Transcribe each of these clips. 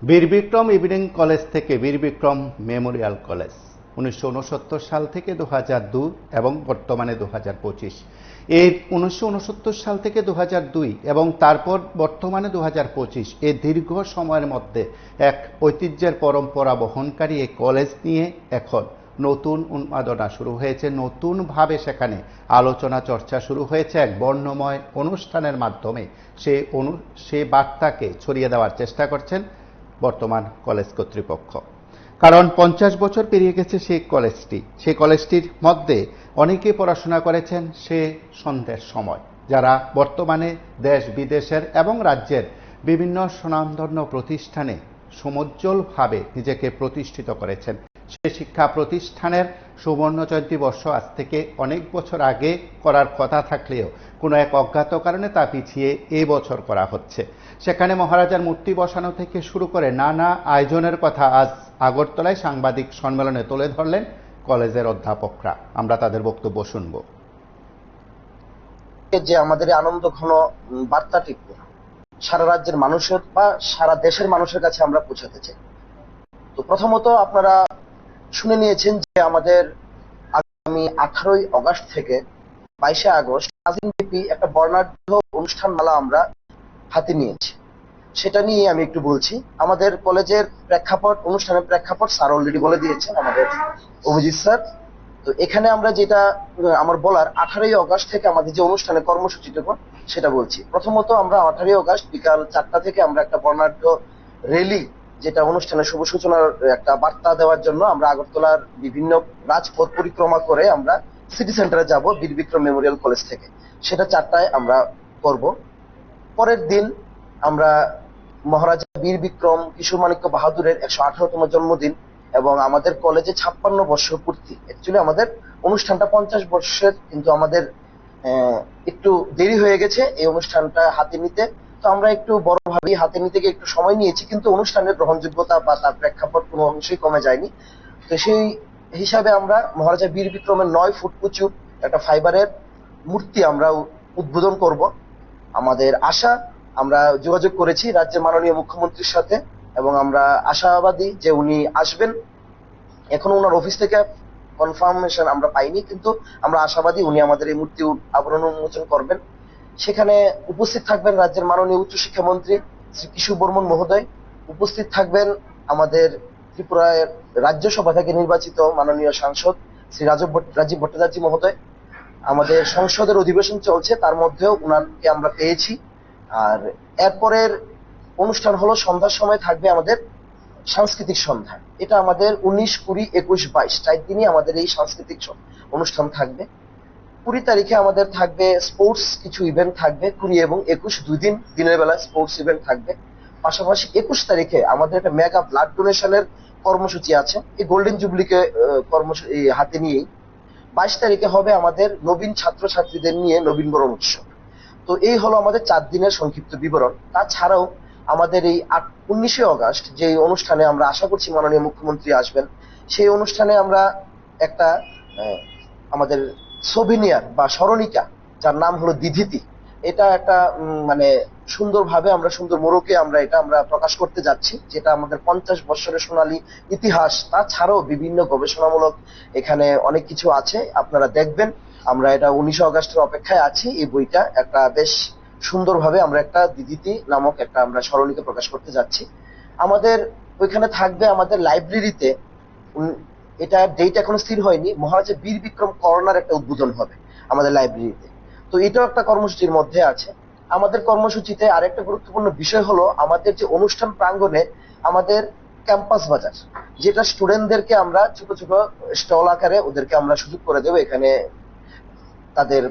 বীর Vikram evening college থেকে বীর বিক্রম মেমোরিয়াল কলেজ 1969 সাল থেকে 2002 এবং বর্তমানে 2025। এই 1969 সাল থেকে 2002 এবং তারপর বর্তমানে 2025 এই দীর্ঘ সময়ের মধ্যে এক ঐতিহ্যের পরম্পরা বহনকারী এই কলেজ নিয়ে এখন নতুন উন্মাদনা শুরু হয়েছে। নতুনভাবে সেখানে আলোচনা চর্চা শুরু হয়েছে এক বর্ণময় অনুষ্ঠানের মাধ্যমে। সেই বার্তাকে ছড়িয়ে দেওয়ার চেষ্টা করছেন বর্তমান কলেজ কর্তৃপক্ষ। কারণ 50 বছর পেরিয়ে গেছে সেই কলেজটির মধ্যে অনেকে পড়াশোনা করেছেন সে সন্ধ্যের সময়, যারা বর্তমানে দেশ বিদেশের এবং রাজ্যের বিভিন্ন স্বনামধন্য প্রতিষ্ঠানে সমুজ্জ্বলভাবে নিজেকে প্রতিষ্ঠিত করেছেন। সে শিক্ষা প্রতিষ্ঠানের সুবর্ণ জয়ন্তী বর্ষ আজ থেকে অনেক বছর আগে করার কথা থাকলেও কোনো এক অজ্ঞাত কারণে তা পিছিয়ে এই বছর করা হচ্ছে। সেখানে মহারাজার মূর্তি বসানো থেকে শুরু করে নানা আয়োজনের কথা আজ আগরতলায় সাংবাদিক সম্মেলনে তুলে ধরলেন কলেজের অধ্যাপকরা। আমরা তাদের বক্তব্য শুনব। যে আমাদের আনন্দ ঘন বার্তাটি সারা রাজ্যের মানুষের বা সারা দেশের মানুষের কাছে আমরা পৌঁছাতে চাই। তো প্রথমত আপনারা শুনে নিয়েছেন যে আমাদের আগামী 18ই আগস্ট থেকে 22শে আগস্ট 5 দিনব্যাপী একটা বর্ণাঢ্য অনুষ্ঠান মালা আমরা হাতে নিয়েছি। সেটা নিয়ে আমি একটু বলছি। আমাদের কলেজের অনুষ্ঠানের প্রেক্ষাপট স্যার অলরেডি বলে দিয়েছেন, আমাদের অভিজিৎ স্যার। তো এখানে আমরা যেটা আমার বলার 18ই আগস্ট থেকে আমাদের যে অনুষ্ঠানের কর্মসূচিটুকু সেটা বলছি। প্রথমত আমরা 18ই আগস্ট বিকাল 4টা থেকে আমরা একটা বর্ণাঢ্য র্যালি, যেটা অনুষ্ঠানের শুভ সূচনার একটা বার্তা দেওয়ার জন্য আমরা আগরতলার বিভিন্ন রাজপথ পরিক্রমা করে আমরা সিটি সেন্টারে যাব বীর বিক্রম মেমোরিয়াল কলেজ থেকে। সেটা 4টায় আমরা করব। পরের দিন আমরা মহারাজা বীর বিক্রম কিশোর মাণিক্য বাহাদুরের 118তম জন্মদিন এবং আমাদের কলেজে 56 বর্ষ পূর্তি। অ্যাকচুয়ালি আমাদের অনুষ্ঠানটা 50 বর্ষের, কিন্তু আমাদের একটু দেরি হয়ে গেছে এই অনুষ্ঠানটা হাতে নিতে। তো আমরা একটু বড়ভাবে হাতে নিতে গিয়ে একটু সময় নিয়েছি, কিন্তু অনুষ্ঠানের গ্রহণযোগ্যতা বা তার প্রেক্ষাপট কোনো অংশেই কমে যায়নি। তো সেই হিসাবে আমরা মহারাজা বীর বিক্রমের 9 ফুট উঁচু একটা ফাইবারের মূর্তি আমরা উদ্বোধন করব। আমাদের আশা, আমরা যোগাযোগ করেছি রাজ্যের মাননীয় মুখ্যমন্ত্রীর সাথে এবং আমরা আশাবাদী যে উনি আসবেন। এখনো ওনার অফিস থেকে কনফার্মেশন আমরা পাইনি, কিন্তু আমরা আশাবাদী উনি আমাদের এই মূর্তি আবরণ উন্মোচন করবেন। সেখানে উপস্থিত থাকবেন রাজ্যের মাননীয় উচ্চশিক্ষা মন্ত্রী শ্রী কিশোর বর্মন মহোদয়, উপস্থিত থাকবেন আমাদের ত্রিপুরার রাজ্যসভা থেকে নির্বাচিত মাননীয় সাংসদ শ্রী রাজীব ভট্টাচার্য মহোদয়। আমাদের সংসদের অধিবেশন চলছে, তার মধ্যেও উনাকে আমরা পেয়েছি। আর এরপরের অনুষ্ঠান হলো সন্ধ্যার সময় থাকবে আমাদের সাংস্কৃতিক সন্ধ্যা। এটা আমাদের 19, 20, 21, 22 4 দিনই আমাদের এই সাংস্কৃতিক অনুষ্ঠান থাকবে। 20 তারিখে আমাদের থাকবে স্পোর্টস কিছু ইভেন্ট থাকবে। 20 এবং 21 2 দিন দিনের বেলা স্পোর্টস ইভেন্ট থাকবে। পাশাপাশি 21 তারিখে আমাদের একটা মেগা ব্লাড ডোনেশনের কর্মসূচি আছে, এই গোল্ডেন জুবলিকে কর্মসূচি হাতে নিয়েই। 22 তারিখে হবে আমাদের নবীন ছাত্রছাত্রীদের নিয়ে নবীনবরণ উৎসব। তো এই হলো আমাদের 4 দিনের সংক্ষিপ্ত বিবরণ। তাছাড়াও আমাদের এই 19শে আগস্ট যে অনুষ্ঠানে আমরা আশা করছি মাননীয় মুখ্যমন্ত্রী আসবেন, সেই অনুষ্ঠানে আমরা একটা আমাদের সোভিনিয়ার বা স্মরণিকা, যার নাম হলো দিধিতি, এটা একটা মানে সুন্দরভাবে আমরা সুন্দর মোড়কে আমরা প্রকাশ করতে যাচ্ছি, যেটা আমাদের 50 বছরের সোনালী ইতিহাস। তাছাড়াও বিভিন্ন গবেষণামূলক এখানে অনেক কিছু আছে, আপনারা দেখবেন। আমরা এটা 19 আগস্টের অপেক্ষায় আছি। এই বইটা একটা বেশ সুন্দরভাবে আমরা একটা দিদিতি নামক একটা আমরা স্মরণিকা প্রকাশ করতে যাচ্ছি। আমাদের ওইখানে থাকবে আমাদের লাইব্রেরিতে, এটা ডেট এখনো স্থির হয়নি, মহারাজা বীর বিক্রম কর্নার একটা উদ্বোধন হবে আমাদের লাইব্রেরিতে। তো এটাও একটা কর্মসূচির মধ্যে আছে। আমাদের কর্মসূচিতে আরেকটা গুরুত্বপূর্ণ বিষয় হলো আমাদের যে অনুষ্ঠান প্রাঙ্গণে আমাদের ক্যাম্পাস বাজার, যেটা স্টুডেন্টদেরকে আমরা ছোট ছোট স্টল আকারে ওদেরকে আমরা সুযোগ করে দেবো এখানে তাদের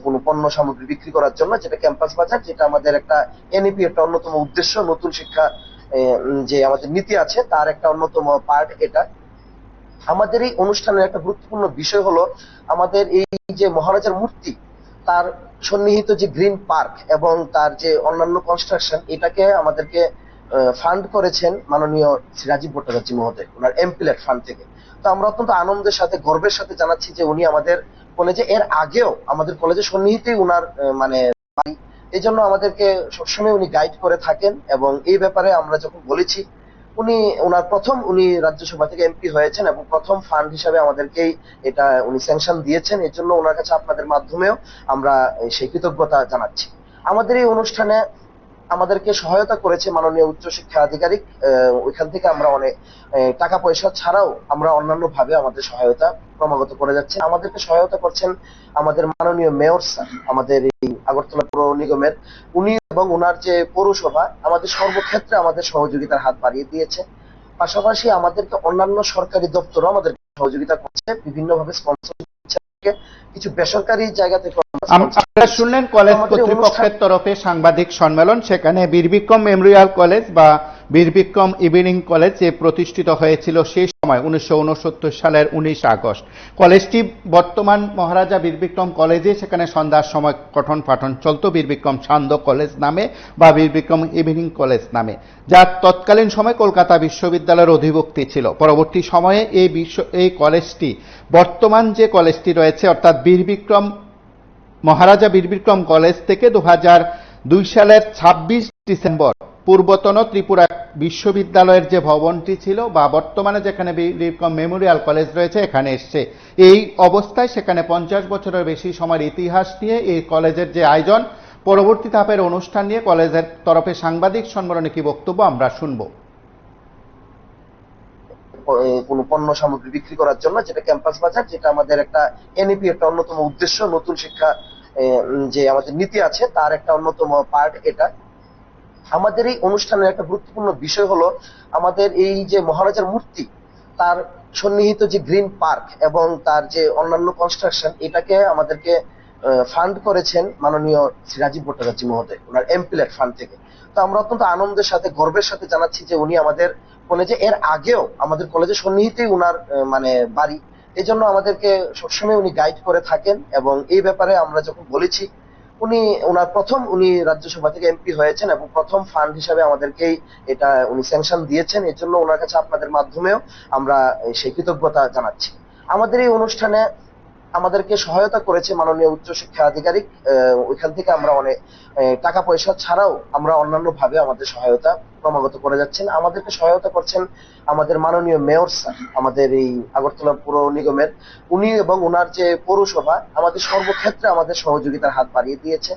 কোনো পণ্য সামগ্রী বিক্রি করার জন্য, যেটা ক্যাম্পাস বাজার, যেটা আমাদের একটা এনইপি একটা অন্যতম উদ্দেশ্য, নতুন শিক্ষা যে আমাদের নীতি আছে তার একটা অন্যতম পার্ট এটা। আমাদের এই অনুষ্ঠানের একটা গুরুত্বপূর্ণ বিষয় হলো আমাদের এই যে মহারাজার মূর্তি, তার সন্নিহিত যে গ্রিন পার্ক এবং তার যে অন্যান্য কনস্ট্রাকশন, এটাকে আমাদেরকে ফান্ড করেছেন মাননীয় শ্রী রাজীব ভট্টাচার্য মহোদয়, ওনার এমপিলেট ফান্ড থেকে। তো আমরা অত্যন্ত আনন্দের সাথে গর্বের সাথে জানাচ্ছি যে উনি আমাদের কলেজে এর আগেও আমাদের কলেজে সন্নিহিতই উনার মানে এই জন্য আমাদেরকে সবসময় উনি গাইড করে থাকেন। এবং এই ব্যাপারে আমরা যখন বলেছি উনি রাজ্যসভা থেকে এমপি হয়েছেন এবং প্রথম ফান্ড হিসাবে আমাদেরকেই এটা উনি স্যাংশন দিয়েছেন। এর জন্য ওনার কাছে আপনাদের মাধ্যমেও আমরা সেই কৃতজ্ঞতা জানাচ্ছি। আমাদের এই অনুষ্ঠানে আমাদেরকে সহায়তা করেছে মাননীয় উচ্চশিক্ষা আধিকারিক। ওইখান থেকে আমরা অনেক টাকা পয়সা ছাড়াও আমরা অন্যান্য ভাবে আমাদের সহায়তা ক্রমাগত করে যাচ্ছে। আমাদেরকে সহায়তা করছেন আমাদের মাননীয় মেয়র স্যার, আমাদের এই আগরতলা পৌর নিগমের। উনি এবং ওনার যে পৌরসভা আমাদের সর্বক্ষেত্রে আমাদের সহযোগিতার হাত বাড়িয়ে দিয়েছে। পাশাপাশি আমাদেরকে অন্যান্য সরকারি দপ্তরও আমাদের সহযোগিতা করছে, বিভিন্নভাবে স্পন্সর কিছু বেসরকারি জায়গা থেকে। আপনারা শুনলেন কলেজ কর্তৃপক্ষের তরফে সাংবাদিক সম্মেলন। সেখানে বীরবিক্রম মেমোরিয়াল কলেজ বা বীরবিক্রম ইভিনিং কলেজ যে প্রতিষ্ঠিত হয়েছিল সেই সময় 1969 সালের 19 আগস্ট। কলেজটি বর্তমান মহারাজা বীরবিক্রম কলেজে, সেখানে সন্ধ্যার সময় পঠন পাঠন চলত বীরবিক্রম সান্ধ্য কলেজ নামে বা বীরবিক্রম ইভিনিং কলেজ নামে, যা তৎকালীন সময় কলকাতা বিশ্ববিদ্যালয়ের অধিভুক্তি ছিল। পরবর্তী সময়ে এই কলেজটি বর্তমান যে কলেজটি রয়েছে অর্থাৎ বীরবিক্রম মহারাজা বীরবিক্রম কলেজ থেকে 2002 সালের 26 ডিসেম্বর পূর্বতন ত্রিপুরা বিশ্ববিদ্যালয়ের যে ভবনটি ছিল বা বর্তমানে যেখানে বীরবিক্রম মেমোরিয়াল কলেজ রয়েছে এখানে এসছে। এই অবস্থায় সেখানে 50 বছরের বেশি সময়ের ইতিহাস নিয়ে এই কলেজের যে আয়োজন, পরবর্তী ধাপের অনুষ্ঠান নিয়ে কলেজের তরফে সাংবাদিক সম্মেলনে কি বক্তব্য আমরা শুনবো। কোন পণ্য সামগ্রী বিক্রি করার জন্য, যেটা ক্যাম্পাস বাজার, যেটা আমাদের একটা এনইপি একটা অন্যতম উদ্দেশ্য, নতুন শিক্ষা যে আমাদের নীতি আছে তার একটা অন্যতম পার্ট এটা। আমাদের এই অনুষ্ঠানের একটা গুরুত্বপূর্ণ বিষয় হলো আমাদের এই যে মহারাজার মূর্তি, তার সন্নিহিত যে গ্রিন পার্ক এবং তার যে অন্যান্য কনস্ট্রাকশন, এটাকে আমাদেরকে ফান্ড করেছেন মাননীয় শ্রী রাজীব ভট্টাচার্য মহোদয়, ওনার এমপিলেট ফান্ড থেকে। তো আমরা অত্যন্ত আনন্দের সাথে গর্বের সাথে জানাচ্ছি যে উনি আমাদের কলেজে এর আগেও আমাদের কলেজে সন্নিহিতই উনার মানে বাড়ি। এই জন্য আমাদেরকে সবসময় উনি গাইড করে থাকেন এবং এই ব্যাপারে আমরা যখন বলেছি, উনি রাজ্যসভা থেকে এমপি হয়েছেন এবং প্রথম ফান্ড হিসাবে আমাদেরকেই এটা উনি স্যাংশন দিয়েছেন। এর জন্য ওনার কাছে আপনাদের মাধ্যমেও আমরা সেই কৃতজ্ঞতা জানাচ্ছি। আমাদের এই অনুষ্ঠানে আমাদেরকে সহায়তা করেছে মাননীয় উচ্চশিক্ষা আধিকারিক। ওইখান থেকে আমরা অনেক টাকা পয়সা ছাড়াও আমরা অন্যান্য ভাবে আমাদের সহায়তা ক্রমাগত করে যাচ্ছেন। আমাদেরকে সহায়তা করছেন আমাদের মাননীয় মেয়র স্যার, আমাদের এই আগরতলা পৌর নিগমের। উনি এবং ওনার যে পৌরসভা আমাদের সর্বক্ষেত্রে আমাদের সহযোগিতার হাত বাড়িয়ে দিয়েছে।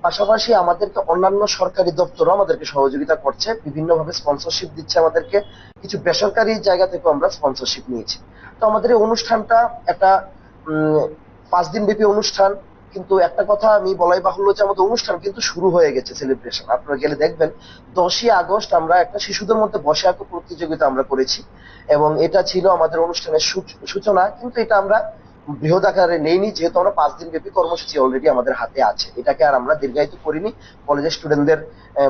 পাশাপাশি আমাদেরকে অন্যান্য সরকারি দপ্তরও আমাদেরকে সহযোগিতা করছে, বিভিন্নভাবে স্পন্সরশিপ দিচ্ছে আমাদেরকে, কিছু বেসরকারি জায়গা থেকে আমরা স্পন্সরশিপ নিয়েছি। তো আমাদের এই অনুষ্ঠানটা একটা 5 দিন ব্যাপী অনুষ্ঠান। কিন্তু একটা কথা আমি বলাই বাহুল্য যে আমাদের অনুষ্ঠান কিন্তু শুরু হয়ে গেছে, সেলিব্রেশন। আপনারা গেলে দেখবেন 10ই আগস্ট আমরা একটা শিশুদের মধ্যে বসে আঁকো প্রতিযোগিতা আমরা করেছি এবং এটা ছিল আমাদের অনুষ্ঠানের সূচনা। কিন্তু এটা আমরা বৃহৎ আকারে নেইনি, যেহেতু আমরা 5 দিন ব্যাপী কর্মসূচি অলরেডি আমাদের হাতে আছে। এটাকে আর আমরা দীর্ঘায়িত করিনি, কলেজের স্টুডেন্টদের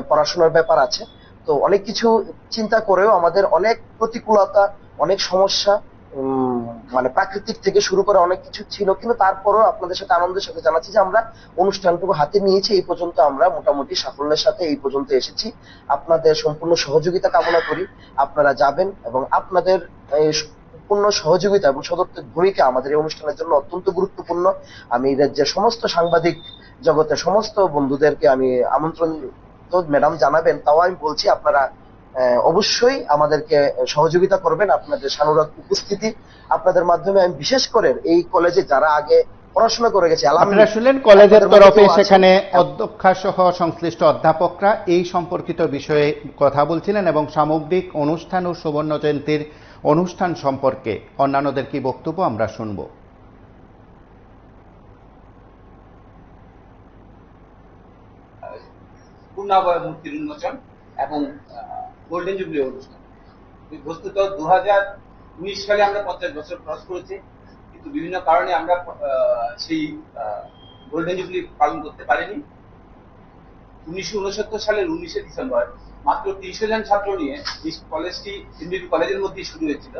পড়াশোনার ব্যাপার আছে। তো অনেক কিছু চিন্তা করেও আমাদের অনেক প্রতিকূলতা, অনেক সমস্যা, মানে প্রাকৃতিক থেকে শুরু করে অনেক কিছু ছিল, কিন্তু তারপরও আপনাদের সাথে আনন্দের সাথে জানাচ্ছি যে আমরা অনুষ্ঠানটুকু হাতে নিয়েছি। এই পর্যন্ত আমরা মোটামুটি সাফল্যের সাথে এই পর্যন্ত এসেছি। আপনাদের সম্পূর্ণ সহযোগিতা কামনা করি। আপনারা যাবেন এবং আপনাদের পূর্ণ সহযোগিতা এবং সদর্থক ভূমিকা আমাদের এই অনুষ্ঠানের জন্য অত্যন্ত গুরুত্বপূর্ণ। আমি রাজ্যের সমস্ত সাংবাদিক জগতের সমস্ত বন্ধুদেরকে আমি আমন্ত্রণ, তো ম্যাডাম জানাবেন, তাও আমি বলছি আপনারা অবশ্যই আমাদেরকে সহযোগিতা করবেন। আপনাদের সানুরাগ উপস্থিতি, আপনাদের মাধ্যমে আমি বিশেষ করে এই কলেজে যারা আগে পড়াশোনা করে গেছে, আপনারা শুনলেন কলেজের তরফে সেখানে অধ্যক্ষা সহ সংশ্লিষ্ট অধ্যাপকরা এই সম্পর্কিত বিষয়ে কথা বলছিলেন এবং সামগ্রিক অনুষ্ঠান ও সুবর্ণ জয়ন্তীর অনুষ্ঠান সম্পর্কে অন্যান্যদের কি বক্তব্য আমরা শুনব। পূর্ণাবয় মূর্তির উন্মোচন এবং গোল্ডেন জুবলি অনুষ্ঠান। বস্তুত 2019 সালে আমরা 50 বছর ক্রস করেছি, কিন্তু বিভিন্ন কারণে আমরা সেই গোল্ডেন জুবলি পালন করতে পারিনি। 1969 সালের 19শে ডিসেম্বর মাত্র 300 জন ছাত্র নিয়ে এই কলেজটি এমবিবি কলেজের মধ্যেই শুরু হয়েছিল।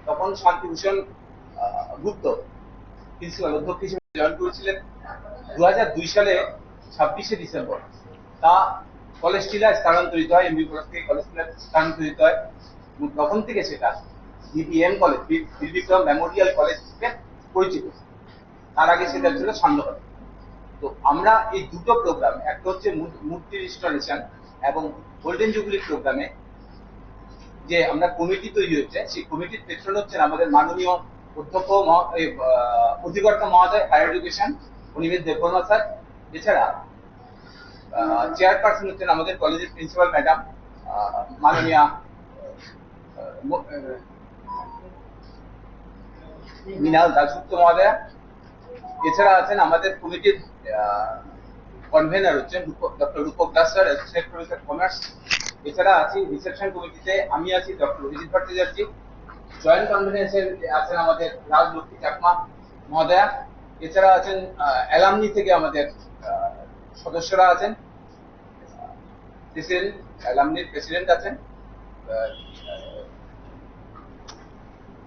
তখন শান্তিভূষণ গুপ্ত প্রিন্সিপাল অধ্যক্ষ হিসেবে জয়েন করেছিলেন। 2002 সালে 26শে ডিসেম্বর তা কলেজ টিলা স্থানান্তরিত হয়, এমবি কলেজ থেকে কলেজ টিলা স্থানান্তরিত হয়। তখন থেকে সেটা BBM college, Birbikram Memorial college হিসেবে পরিচিত। তার আগে সেটা ছিল সান্ধ্য কলেজ। তো আমরা এই দুটো প্রোগ্রাম, একটা হচ্ছে মূর্তি রিস্টোরেশন এবং গোল্ডেন জুবলি প্রোগ্রামে যে আমরা কমিটি তৈরি হচ্ছে, সেই কমিটির পেছনে হচ্ছেন আমাদের মাননীয় অধ্যক্ষ অধিকর্তা মহোদয় higher education Animesh Debbarma sir. এছাড়া চেয়ারপারসন হচ্ছেন আমাদের কলেজের প্রিন্সিপাল ম্যাডাম মাননীয়া মৃণাল দাসগুপ্ত মহোদয়া। এছাড়া আছেন আমাদের কমিটির কনভেনার হচ্ছেন doctor Rupak Das sir, associate professor commerce. এছাড়া আছি রিসেপশন কমিটিতে, আমি আছি doctor Abhijit Bhattacharya. Joint convener আছেন আমাদের রাজলক্ষ্মী চাকমা মহোদয়া। এছাড়া আছেন অ্যালামনি থেকে আমাদের সদস্যরা আছেন, প্রেসিডেন্ট, অ্যালামনির প্রেসিডেন্ট আছেন।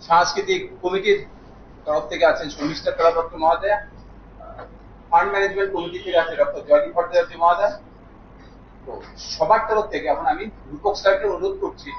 সাংস্কৃতিক কমিটির তরফ থেকে আছেন শর্মিষ্ঠা তলাপত্র মহোদয়া। ফান্ড ম্যানেজমেন্ট কমিটি থেকে আছে ডক্টর জয়দীপ ভট্টাচার্য মহোদয়। তো সবার তরফ থেকে এখন আমি রূপক স্যারকে অনুরোধ করছি